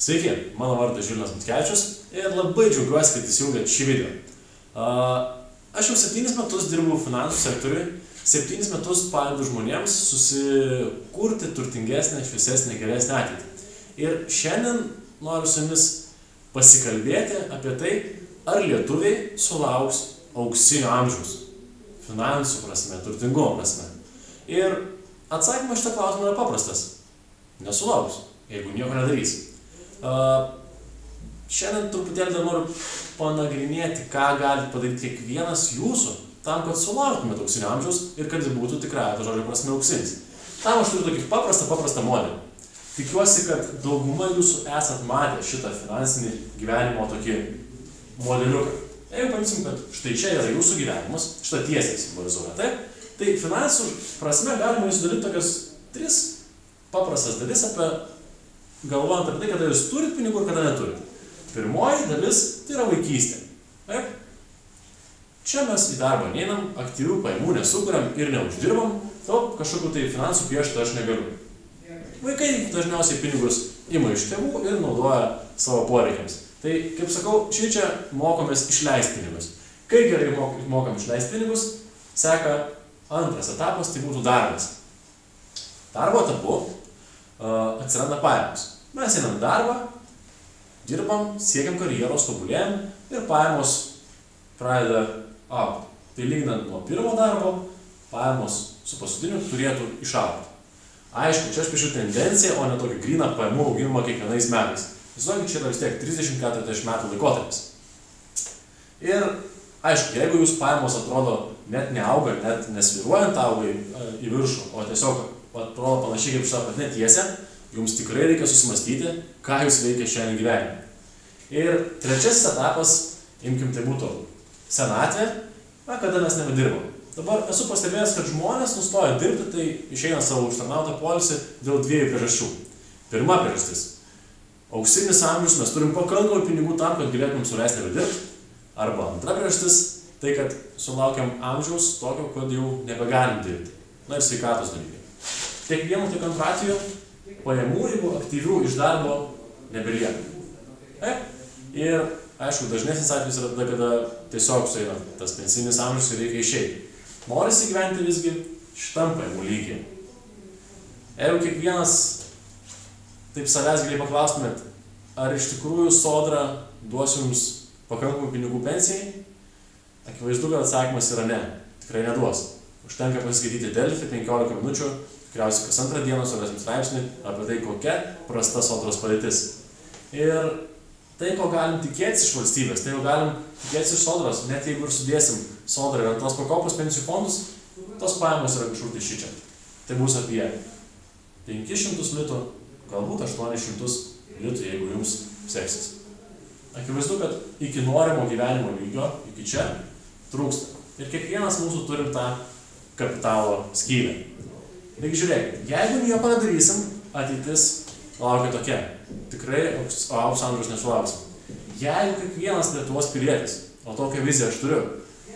Sveiki, mano vardas Žilvinas Butkevičius ir labai džiaugiuosi, kad įsijungėt šį video. Aš jau 7 metus dirbu finansų sektoriui, 7 metus padedu žmonėms susikurti turtingesnę, šviesesnę, geresnę ateitį. Ir šiandien noriu su jumis pasikalbėti apie tai, ar lietuviai sulauks auksinio amžiaus, finansų prasme, turtingumo prasme. Ir atsakymas šitą klausimą yra paprastas. Nesulauks, jeigu nieko nedarys. Šiandien truputėlį dar noriu panagrinėti, ką galite padaryti kiekvienas jūsų, tam, kad sulauktumėte auksinio amžiaus ir kad jis būtų tikrąja to žodžio prasme auksinis. Tam aš turiu tokį paprastą modelį. Tikiuosi, kad dauguma jūsų esat matę šitą finansinį gyvenimo tokį modeliuką. Jeigu paimsim, kad štai čia yra jūsų gyvenimas, šitą tiesiai simbolizuoja, taip? Tai finansų prasme galima sudaryti tokias 3 paprastas dalis apie galvojant apie tai, kada jūs turit pinigų ir kada neturit. Pirmoji dalis tai yra vaikystė. Taip? Čia mes į darbą neinam, aktyvių pajamų nesukuriam ir neuždirbam, to kažkokių tai finansų piešti aš negaliu. Vaikai dažniausiai pinigus ima iš tėvų ir naudoja savo poreikiams. Tai, kaip sakau, čia mokomės išleisti pinigus. Kai gerai mokam išleisti pinigus, seka antras etapas, tai būtų darbas. Darbo etapu atsiranda pajamos. Mes einam darbą, dirbam, siekiam karjeros, tobulėjam ir pajamos pradeda augti. Tai lyginant nuo pirmo darbo, pajamos su paskutiniu turėtų išaugti. Aišku, čia aš piešiu tendenciją, o ne tokį gryną pajamų augimą kiekvienais metais. Įsivaizduokit, čia yra vis tiek 30-40 metų laikotarpis. Ir aišku, jeigu jūsų pajamos atrodo net neauga, net nesviruojant auga į viršų, o tiesiog atrodo panašiai kaip šitą patinę tiesę, jums tikrai reikia susimastyti, ką jūs veikia šiandien gyvenime. Ir trečiasis etapas, imkim tai būtų senatvė, kada mes nebedirbam. Dabar esu pastebėjęs, kad žmonės nustoja dirbti, tai išeina savo užtarnautą poilsį dėl 2 priežasčių. Pirma priežastis. Auksinis amžius, mes turim pakankamai pinigų tam, kad galėtumėm surasti nebedirbti. Arba antra priežastis, tai kad sulaukiam amžiaus tokio, kad jau nebegalim dirbti. Na ir sveikatos dalykai. Tiek vienu, tiek antru atveju pajamų, jeigu aktyvių iš darbo nebelieka. Ir aišku, dažnesnis atvejis yra tada, kada tiesiog sueina tas pensinis amžius ir reikia išeiti. Norisi gyventi visgi šitam pajamų lygyje. Jeigu kiekvienas taip savęs giliai paklaustumėt, ar iš tikrųjų sodra duos jums pakankamai pinigų pensijai, akivaizdu, kad atsakymas yra ne, tikrai neduos. Užtenka pasiskaityti Delfi 15 minučių, tikriausiai kas antrą dieną surasim straipsnį apie tai, kokia prasta sodros padėtis. Ir tai, ko galim tikėtis iš valstybės, tai, ko galim tikėtis iš sodros, net jeigu ir sudėsim sodrą ir antros pakopos pensijų fondus, tos pajamos yra kažkur tai šičia. Tai bus apie 500 litų, galbūt 800 litų, jeigu jums seksis. Akivaizdu, kad iki norimo gyvenimo lygio, iki čia, trūksta. Ir kiekvienas mūsų turim tą kapitalo skylę. Taigi žiūrėkit, jeigu nieko nedarysim, ateitis laukia tokia. Tikrai aukso amžiaus nesulauksim. Jeigu kiekvienas Lietuvos pilietis, o tokią viziją aš turiu,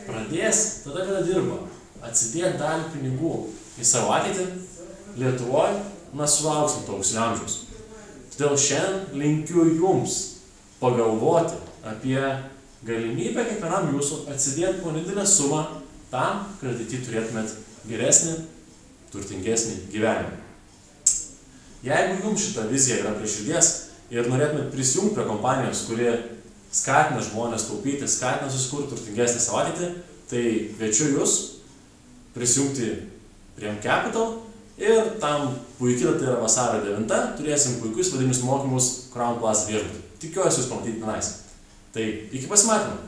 pradės tada, kada dirba, atsidėti dalį pinigų į savo ateitį, Lietuvoje mes sulauksim to auksinio amžiaus. Todėl šiandien linkiu jums pagalvoti apie galimybę kiekvienam jūsų atsidėti po nedidelę sumą tam, kad ateityje turėtumėt geresnį, turtingesnį gyvenimą. Jeigu jums šita vizija yra prie širdies ir norėtumėt prisijungti prie kompanijos, kurie skatina žmonės taupyti, skatina susikurti turtingesnį savo ateitį, tai kviečiu jūs prisijungti prie M-Capital ir tam puikiai data yra vasario 9, turėsim puikius vadinius mokymus Crown Plus viešbutį. Tikiuosi jūs pamatyti tenais. Tai iki pasimatymų.